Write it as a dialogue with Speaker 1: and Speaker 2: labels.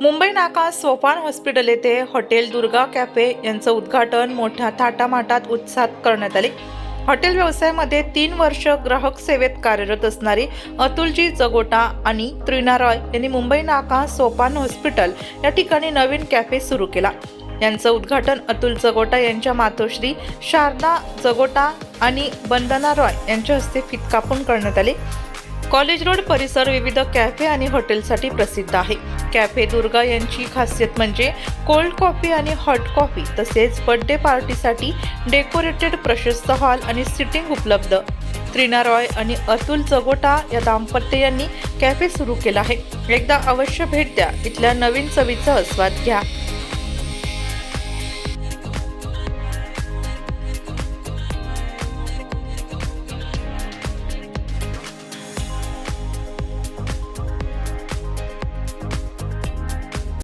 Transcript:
Speaker 1: मुंबई नाका सोपान हॉस्पिटल येथे hotel Durga cafe यांचं उद्घाटन मोठ्या थाटामाटात उत्साहात करण्यात आले। हॉटेल व्यवसायामध्ये 3 वर्ष ग्राहक सेवेत कार्यरत असणारे अतुलजी जगोटा आणि त्रिना रॉय यांनी मुंबई नाका सोपान हॉस्पिटल या ठिकाणी नवीन कॅफे सुरू केला। यांचं उद्घाटन अतुल जगोटा यांच्या मातोश्री शारदा जगोटा आणि वंदना रॉय यांच्या हस्ते फीत कापून करण्यात आले। कॉलेज रोड परिसर विविध कॅफे आणि हॉटेलसाठी प्रसिद्ध आहे। कॅफे दुर्गा यांची खासियत म्हणजे कोल्ड कॉफी आणि हॉट कॉफी तसेच बर्थडे पार्टीसाठी डेकोरेटेड प्रशस्त हॉल आणि सिटिंग उपलब्ध। त्रिना रॉय आणि अतुल जगोटा या दाम्पत्य यांनी कॅफे सुरू केला आहे। एकदा अवश्य भेट द्या, इथल्या नवीन चवीचा आस्वाद घ्या।